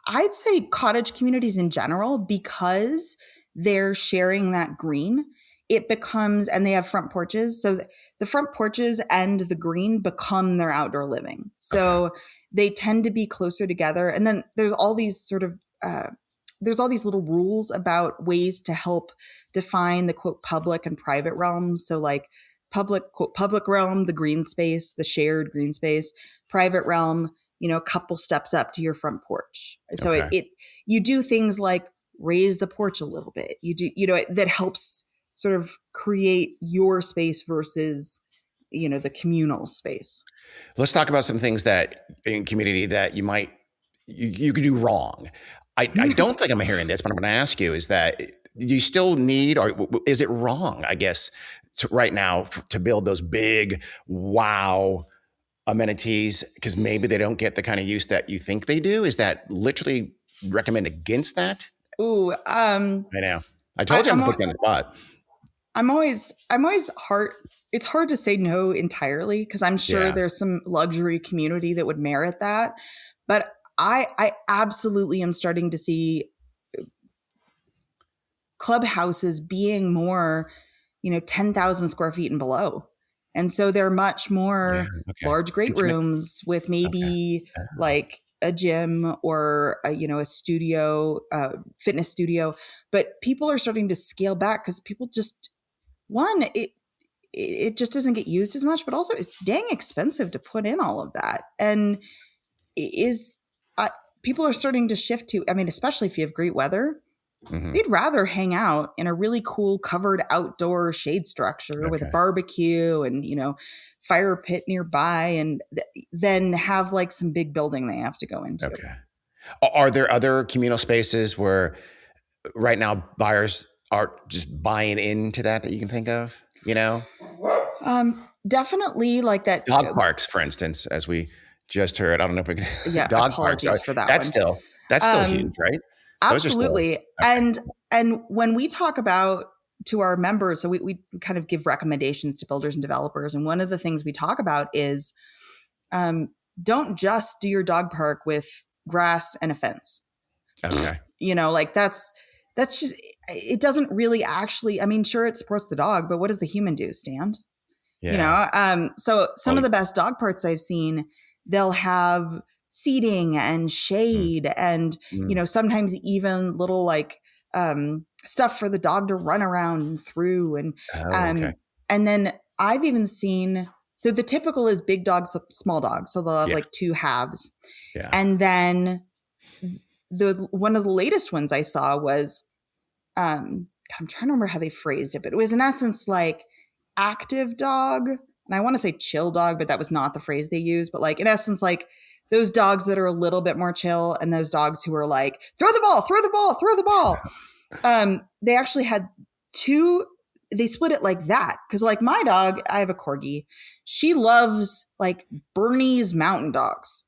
I'd say cottage communities in general, because they're sharing that green, it becomes, and they have front porches. So the front porches and the green become their outdoor living. So they tend to be closer together. And then there's all these sort of, there's all these little rules about ways to help define the quote public and private realms. So like public, quote, public realm, the green space, the shared green space, private realm, a couple steps up to your front porch. So you do things like raise the porch a little bit. You do, that helps sort of create your space versus, the communal space. Let's talk about some things that in community that you could do wrong. I don't think I'm hearing this, but I'm going to ask you, is that you still need, or is it wrong, I guess, right now to build those big, wow amenities because maybe they don't get the kind of use that you think they do? Is that literally recommend against that? Ooh, I know. I told you I'm putting you on the spot. I'm always hard. It's hard to say no entirely because I'm sure there's some luxury community that would merit that. But I absolutely am starting to see clubhouses being more, 10,000 square feet and below. And so they're much more large, great rooms with maybe like a gym or a studio, fitness studio. But people are starting to scale back because people just, it just doesn't get used as much, but also it's dang expensive to put in all of that. And people are starting to shift to, especially if you have great weather, they'd rather hang out in a really cool covered outdoor shade structure with a barbecue and, fire pit nearby and then have like some big building they have to go into. Okay. Are there other communal spaces where right now buyers are just buying into that you can think of, Definitely like that. Dog parks, for instance, as we just heard. I don't know if we can. Dog parks for that. That's still huge, right? Absolutely. And when we talk about to our members, so we kind of give recommendations to builders and developers. And one of the things we talk about is don't just do your dog park with grass and a fence. Okay. That's just, it doesn't really actually, sure, it supports the dog, but what does the human do? Stand? Yeah. So some of the best dog parks I've seen, they'll have seating and shade and, sometimes even little like stuff for the dog to run around through. And and then I've even seen, so the typical is big dogs, small dogs. So they'll have like two halves. Yeah. And then one of the latest ones I saw was, I'm trying to remember how they phrased it, but it was in essence like active dog. And I want to say chill dog, but that was not the phrase they used. But like in essence, like those dogs that are a little bit more chill and those dogs who are like, throw the ball, throw the ball, throw the ball. They actually had they split it like that. Cause like my dog, I have a corgi. She loves like Bernese mountain dogs.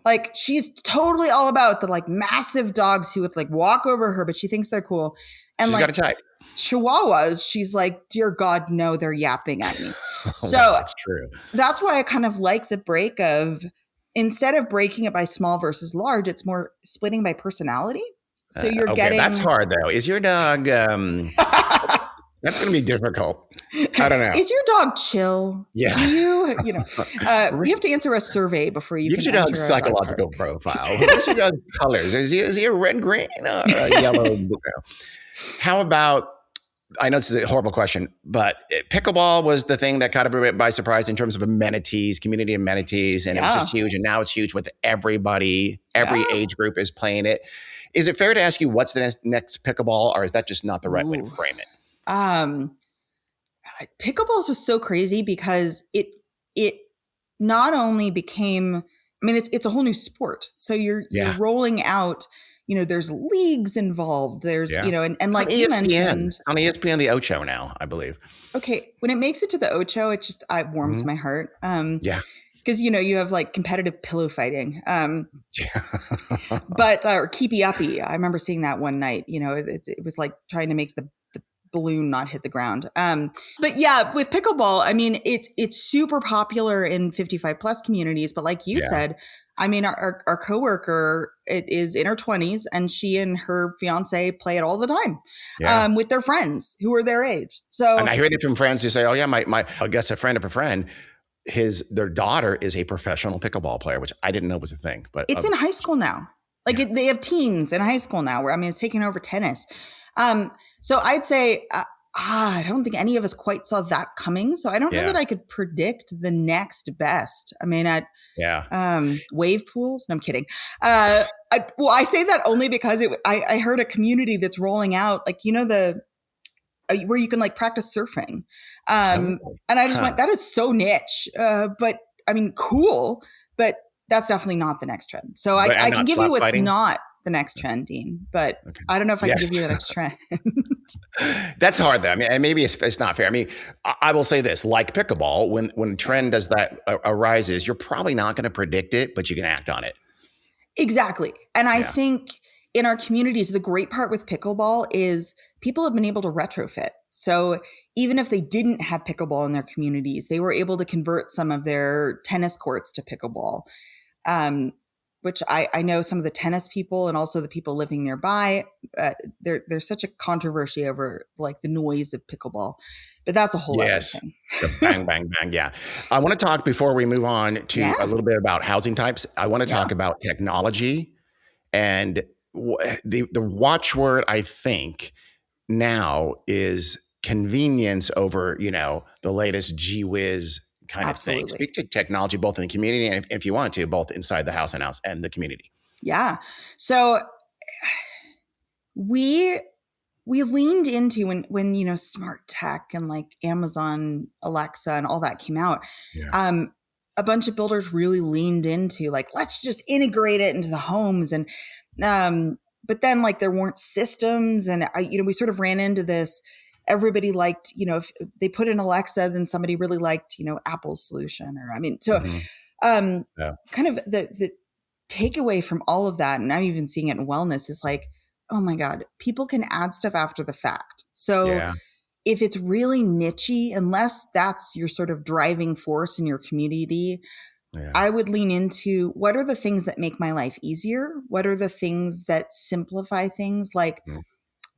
Like she's totally all about the like massive dogs who would like walk over her, but she thinks they're cool. And she's got a type. Chihuahuas, she's like, dear God, no, they're yapping at me. So that's true. That's why I kind of like the break of instead of breaking it by small versus large, it's more splitting by personality. So you're getting. That's hard though. Is your dog? That's going to be difficult. I don't know. Is your dog chill? Yeah. Do you have to answer a survey before you Give can your enter dog's a psychological profile. What's your dog's colors? Is he a red, green, or a yellow? How about, I know this is a horrible question, but pickleball was the thing that caught everybody by surprise in terms of amenities, community amenities, and it was just huge. And now it's huge with everybody. Every age group is playing it. Is it fair to ask you what's the next pickleball, or is that just not the right way to frame it? Pickleballs was so crazy because it not only became, I mean, it's a whole new sport. So you're rolling out, there's leagues involved. There's, and like you mentioned. It's on ESPN, the Ocho now, I believe. Okay. When it makes it to the Ocho, it warms my heart. Because, you have like competitive pillow fighting. But, or keepy uppy. I remember seeing that one night, it was like trying to make the balloon not hit the ground. But yeah, with pickleball, I mean, it's super popular in 55 plus communities, but like you said, I mean, our coworker is in her 20s and she and her fiance play it all the time with their friends who are their age. So, and I hear that from friends who say, oh yeah, I guess a friend of a friend, their daughter is a professional pickleball player, which I didn't know was a thing, but it's in high school now. Like they have teens in high school now where, it's taking over tennis. So I'd say, I don't think any of us quite saw that coming. So I don't know that I could predict the next best. I mean, wave pools. No, I'm kidding. I say that only because I heard a community that's rolling out, like, where you can like practice surfing. And I just went, that is so niche. But I mean, cool, but that's definitely not the next trend. So I can give you what's not the next trend, Dean, but I don't know if I can give you the next trend. That's hard though. I mean, and maybe it's not fair. I mean, I will say this, like pickleball, when a trend does that arises, you're probably not going to predict it, but you can act on it. Exactly. And I think in our communities, the great part with pickleball is people have been able to retrofit. So even if they didn't have pickleball in their communities, they were able to convert some of their tennis courts to pickleball. Which I know some of the tennis people and also the people living nearby, there's such a controversy over like the noise of pickleball, but that's a whole other thing. The bang, bang, bang. Yeah. I want to talk before we move on to a little bit about housing types. I want to talk about technology, and the watchword I think now is convenience over, the latest gee whiz kind of thing. Speak to technology, both in the community and if you want to, both inside the house and the community. Yeah. So we leaned into when smart tech and like Amazon Alexa and all that came out. A bunch of builders really leaned into like, let's just integrate it into the homes. And but then like there weren't systems, and we sort of ran into this. Everybody liked, if they put in Alexa, then somebody really liked, Apple's solution, kind of the takeaway from all of that, and I'm even seeing it in wellness, is like, oh my God, people can add stuff after the fact. So if it's really niche-y, unless that's your sort of driving force in your community, I would lean into what are the things that make my life easier? What are the things that simplify things like,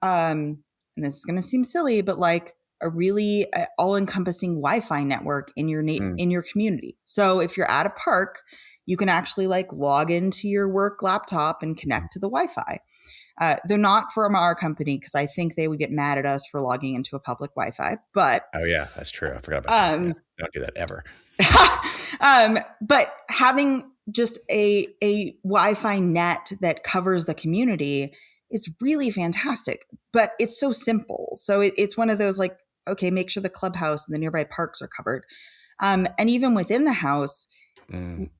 and this is going to seem silly, but like a really all-encompassing Wi-Fi network in your in your community. So if you're at a park, you can actually like log into your work laptop and connect to the Wi-Fi. They're not from our company because I think they would get mad at us for logging into a public Wi-Fi. But oh yeah, that's true. I forgot about that. Don't do that ever. But having just a Wi-Fi net that covers the community is really fantastic, but it's so simple. So it's one of those like, okay, make sure the clubhouse and the nearby parks are covered. And even within the house,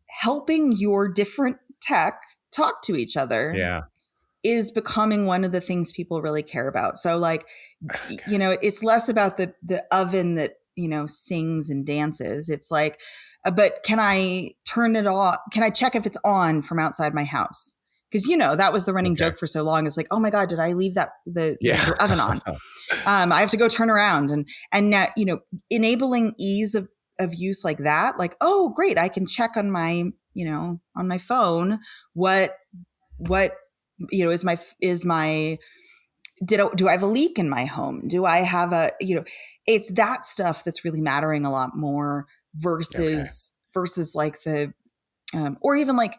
helping your different tech talk to each other is becoming one of the things people really care about. So like, it's less about the oven that, sings and dances. It's like, but can I turn it on? Can I check if it's on from outside my house? Because, that was the running joke for so long. It's like, oh my God, did I leave the oven on? I have to go turn around and now, enabling ease of use like that, like, oh, great. I can check on my, on my phone, what, do I have a leak in my home? Do I have it's that stuff that's really mattering a lot more versus like the, or even like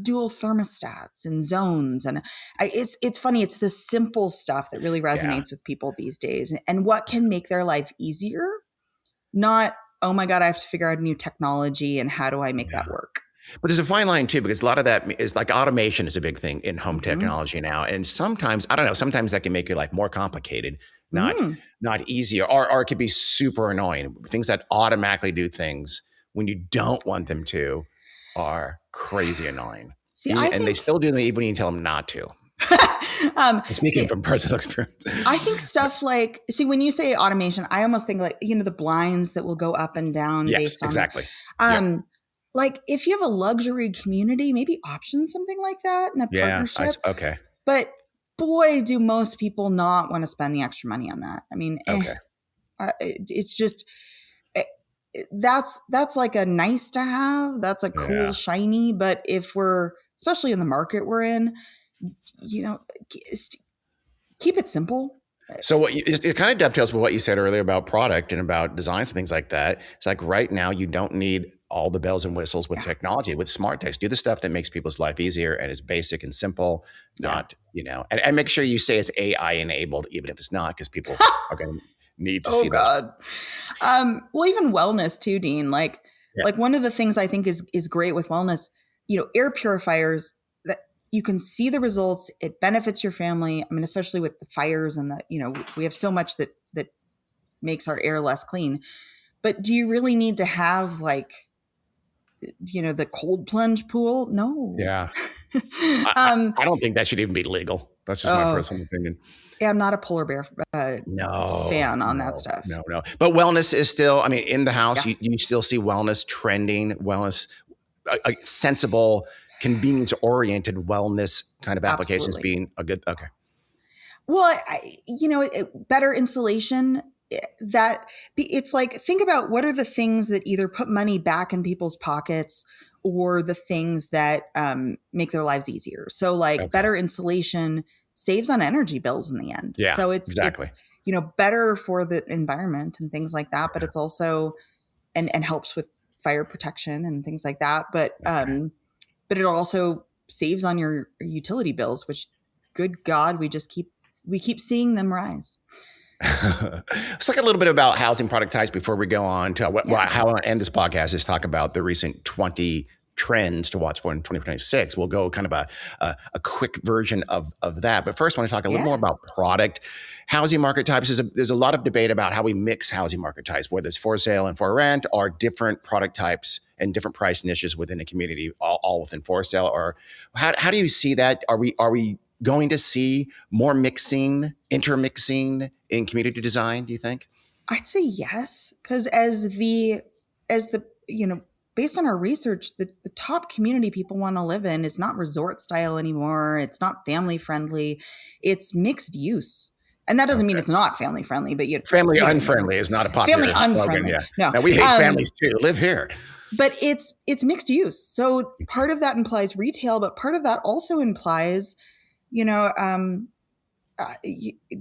dual thermostats and zones. And it's funny. It's the simple stuff that really resonates with people these days, and what can make their life easier. Not, oh my God, I have to figure out a new technology and how do I make that work? But there's a fine line too, because a lot of that is like automation is a big thing in home technology now. And sometimes, I don't know, sometimes that can make your life more complicated, not easier, or it could be super annoying. Things that automatically do things when you don't want them to are crazy annoying. See, they still do them even when you tell them not to. Speaking from personal experience. I think stuff like, when you say automation, I almost think like, the blinds that will go up and down based on exactly. Like if you have a luxury community, maybe option something like that in a partnership. Okay. But boy, do most people not want to spend the extra money on that. I mean, it's just, that's like a nice to have. That's a cool, shiny. But if we're, especially in the market we're in, keep it simple. So it kind of dovetails with what you said earlier about product and about designs and things like that. It's like right now you don't need all the bells and whistles with technology, with smart text. Do the stuff that makes people's life easier and is basic and simple, not, and make sure you say it's AI enabled, even if it's not, because people are going to need to see that. Well, even wellness too, Dean. Like one of the things I think is great with wellness, air purifiers, that you can see the results. It benefits your family. I mean, especially with the fires and we have so much that makes our air less clean. But do you really need to have the cold plunge pool? No. Yeah. I don't think that should even be legal. That's just my personal opinion. Yeah, I'm not a polar bear fan on that stuff. No. But wellness is still, I mean, in the house, you still see wellness trending, wellness, sensible, convenience-oriented wellness kind of applications being a good, okay. Well, better insulation, that it's like, think about what are the things that either put money back in people's pockets or the things that make their lives easier. So better insulation saves on energy bills in the end. Yeah, so it's better for the environment and things like that, but it's also and helps with fire protection and things like that. But it also saves on your utility bills, which, good God, we keep seeing them rise. Let's talk a little bit about housing product types before we go on to how I want to end this podcast is talk about the recent 20 trends to watch for in 2026. We'll go kind of a quick version of that. But first, I want to talk a little more about product. Housing market types. There's a lot of debate about how we mix housing market types, whether it's for sale and for rent, or different product types and different price niches within a community, all within for sale. Or how do you see that? Are we going to see more intermixing in community design, do you think? I'd say yes, because as the based on our research, the top community people want to live in is not resort style anymore. It's not family friendly. It's mixed use. And that doesn't mean it's not family friendly, but family unfriendly is not a popular family unfriendly. slogan. No, now, we hate families too. Live here. But it's mixed use. So part of that implies retail, but part of that also implies,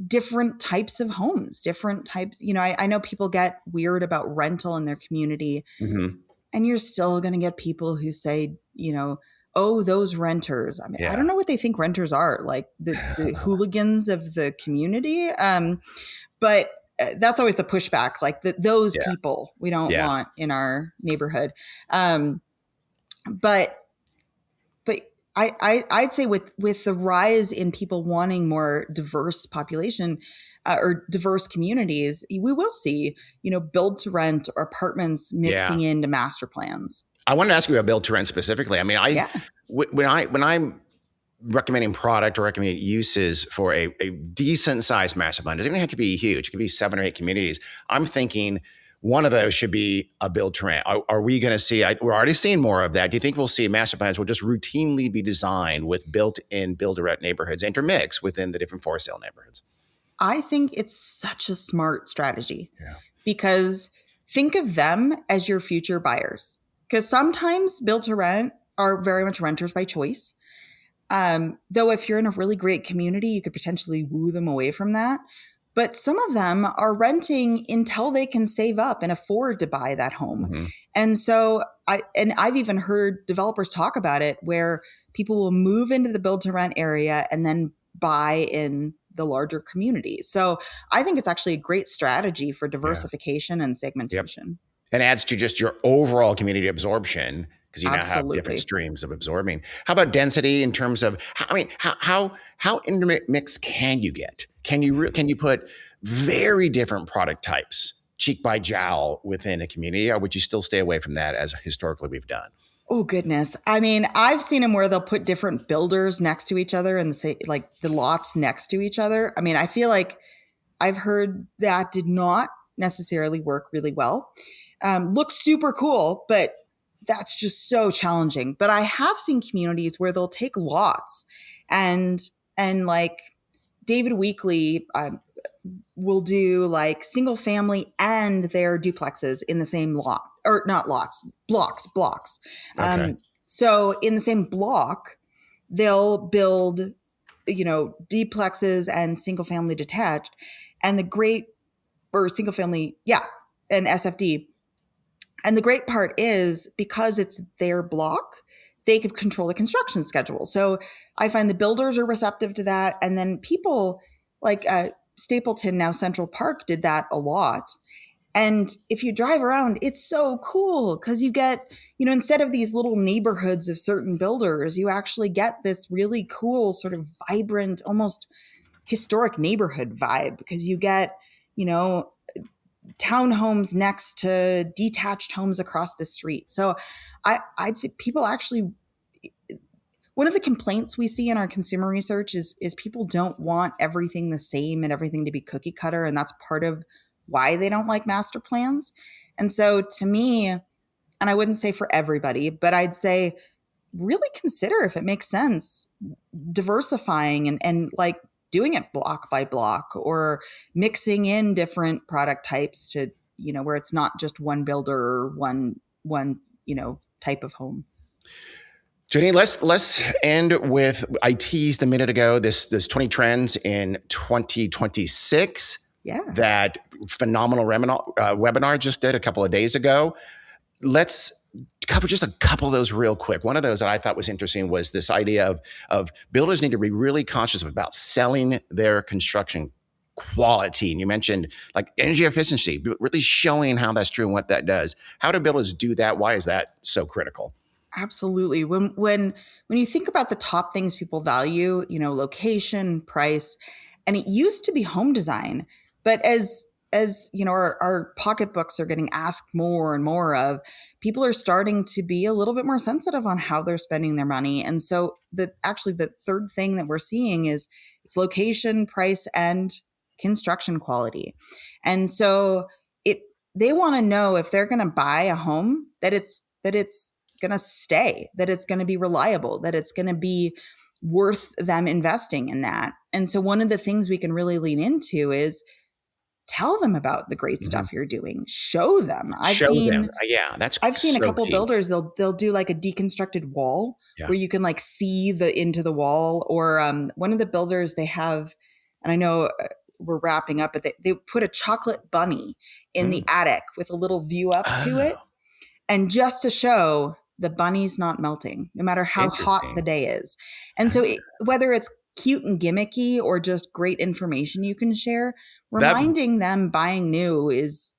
different types of homes, different types. I know people get weird about rental in their community, and you're still going to get people who say, oh, those renters. I mean, I don't know what they think renters are, like the hooligans of the community. But that's always the pushback, like those people we don't want in our neighborhood. But I'd say with the rise in people wanting more diverse population or diverse communities, we will see, build to rent or apartments mixing into master plans. I wanted to ask you about build to rent specifically. I mean, when I'm recommending product or recommending uses for a decent sized master plan, it doesn't even have to be huge. It could be 7 or 8 communities. I'm thinking one of those should be a build to rent. Are we going to see, we're already seeing more of that. Do you think we'll see master plans will just routinely be designed with built-in build to rent neighborhoods intermixed within the different for sale neighborhoods? I think it's such a smart strategy because think of them as your future buyers. Because sometimes build to rent are very much renters by choice. Though if you're in a really great community, you could potentially woo them away from that. But some of them are renting until they can save up and afford to buy that home. Mm-hmm. And so I've even heard developers talk about it where people will move into the build to rent area and then buy in the larger communities. So I think it's actually a great strategy for diversification and segmentation. And adds to just your overall community absorption because you now have different Absolutely. streams of absorbing. How about density in terms of how intermixed can you get? Can you put very different product types cheek by jowl within a community, or would you still stay away from that as historically we've done? Oh goodness. I mean, I've seen them where they'll put different builders next to each other and say like the lots next to each other. I mean, I feel like I've heard that did not necessarily work really well. Looks super cool, but that's just so challenging. But I have seen communities where they'll take lots and like David Weekly will do like single family and their duplexes in the same lot, or not lots, blocks. Okay. So in the same block, they'll build, duplexes and single family detached, and single family, and SFD. And the great part is because it's their block, they could control the construction schedule. So I find the builders are receptive to that. And then people like Stapleton, now Central Park, did that a lot. And if you drive around, it's so cool because you get, instead of these little neighborhoods of certain builders, you actually get this really cool sort of vibrant, almost historic neighborhood vibe because you get, townhomes next to detached homes across the street. So I'd say people actually, one of the complaints we see in our consumer research is people don't want everything the same and everything to be cookie cutter. And that's part of why they don't like master plans. And so to me, and I wouldn't say for everybody, but I'd say really consider if it makes sense diversifying and like doing it block by block or mixing in different product types to, where it's not just one builder or one, type of home. Jenni, let's end with, I teased a minute ago, this 20 trends in 2026. Yeah. That phenomenal webinar just did a couple of days ago. Let's cover just a couple of those real quick. One of those that I thought was interesting was this idea of builders need to be really conscious about selling their construction quality. And you mentioned like energy efficiency, really showing how that's true and what that does. How do builders do that? Why is that so critical? Absolutely. When you think about the top things people value, location, price, and it used to be home design, but as our pocketbooks are getting asked more and more of, people are starting to be a little bit more sensitive on how they're spending their money. And so the third thing that we're seeing is it's location, price, and construction quality. And so they want to know if they're going to buy a home that it's going to stay, that it's going to be reliable, that it's going to be worth them investing in that. And so one of the things we can really lean into is tell them about the great stuff you're doing. Show them. I've seen a couple builders, they'll do like a deconstructed wall where you can like see into the wall, or one of the builders they have, and I know we're wrapping up, but they put a chocolate bunny in the attic with a little view up to it. And just to show the bunny's not melting, no matter how hot the day is. And so whether it's cute and gimmicky or just great information you can share, reminding them buying new is,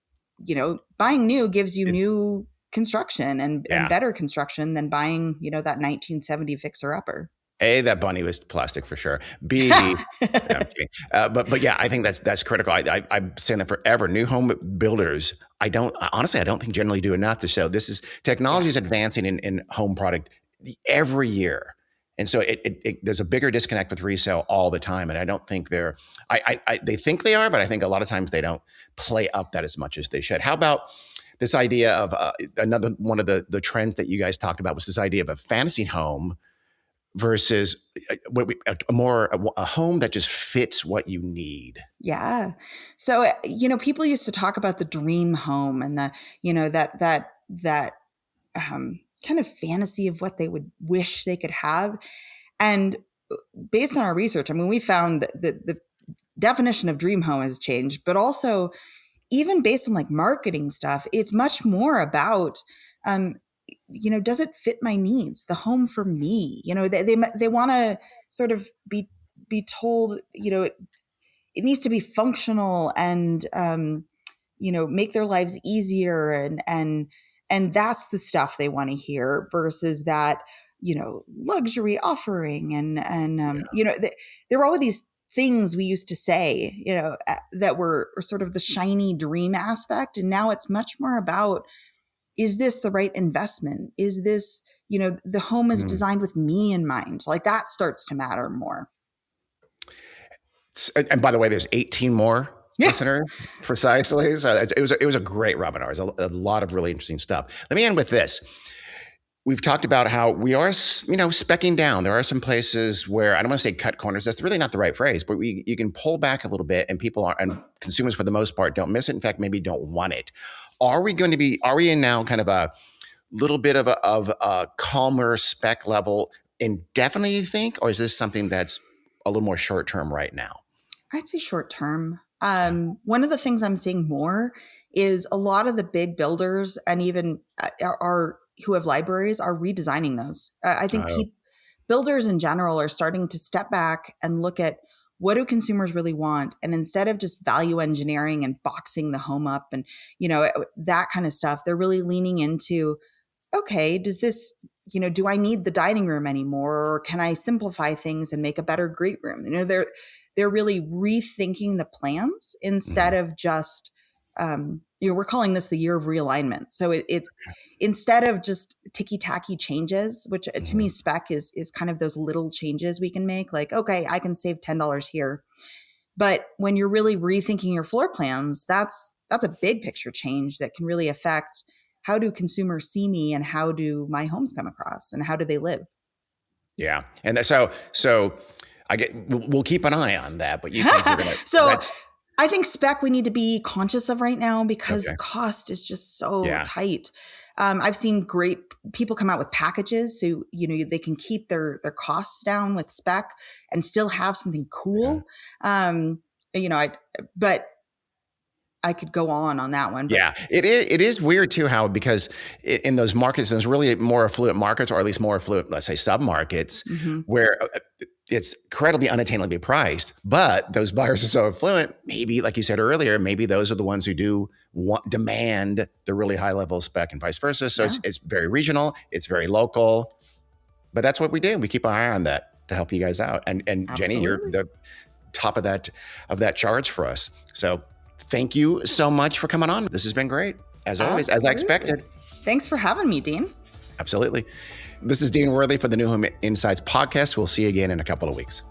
buying new gives you new construction and better construction than buying, that 1970 fixer-upper. A, that bunny was plastic for sure. B, no, but yeah, I think that's critical. I'm saying that forever. New home builders, I don't think generally do enough to show this is technology is advancing in home product every year. And so there's a bigger disconnect with resale all the time. And I don't think they think they are, but I think a lot of times they don't play up that as much as they should. How about this idea of another one of the trends that you guys talked about was this idea of a fantasy home versus a home that just fits what you need. Yeah. So, people used to talk about the dream home and the, kind of fantasy of what they would wish they could have. And based on our research, I mean, we found that the definition of dream home has changed, but also even based on like marketing stuff, it's much more about, does it fit my needs? The home for me, they want to sort of be told, it needs to be functional and, make their lives easier. And that's the stuff they want to hear versus that, luxury offering. There were all of these things we used to say, that were sort of the shiny dream aspect. And now it's much more about, is this the right investment? Is this, the home is designed with me in mind? Like that starts to matter more. And by the way, there's 18 more listeners, precisely. So it was a great webinar. It was a lot of really interesting stuff. Let me end with this. We've talked about how we are, speccing down. There are some places where I don't want to say cut corners. That's really not the right phrase, but you can pull back a little bit, and and consumers for the most part don't miss it. In fact, maybe don't want it. Are we in now kind of a little bit of a calmer spec level indefinitely, you think, or is this something that's a little more short term right now? I'd say short term. One of the things I'm seeing more is a lot of the big builders and even who have libraries are redesigning those. I think builders in general are starting to step back and look at what do consumers really want? And instead of just value engineering and boxing the home up and, that kind of stuff, they're really leaning into, okay, does this, do I need the dining room anymore? Or can I simplify things and make a better great room? They're really rethinking the plans instead of just, we're calling this the year of realignment. So it's instead of just ticky-tacky changes, which to me spec is kind of those little changes we can make, like, okay, I can save $10 here. But when you're really rethinking your floor plans, that's a big picture change that can really affect how do consumers see me and how do my homes come across and how do they live? Yeah. And so we'll keep an eye on that, but you think we're gonna I think spec we need to be conscious of right now because cost is just so tight. I've seen great people come out with packages so they can keep their costs down with spec and still have something cool. But I could go on that one. But. Yeah, it is weird too how because in those markets, there's really more affluent markets, or at least more affluent, let's say, sub-markets, where it's incredibly unattainably priced. But those buyers are so affluent, maybe, like you said earlier, maybe those are the ones who do demand the really high level spec and vice versa. So it's very regional, it's very local. But that's what we do. We keep an eye on that to help you guys out. And Jenni, you're the top of that charge for us. So thank you so much for coming on. This has been great, as always, as I expected. Thanks for having me, Dean. Absolutely. This is Dean Wehrli for the New Home Insights podcast. We'll see you again in a couple of weeks.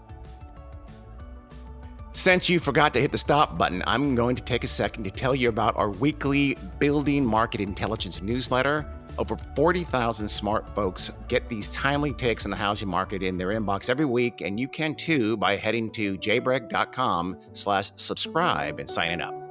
Since you forgot to hit the stop button, I'm going to take a second to tell you about our weekly Building Market Intelligence newsletter. Over 40,000 smart folks get these timely takes on the housing market in their inbox every week, and you can too by heading to jbrec.com/subscribe and signing up.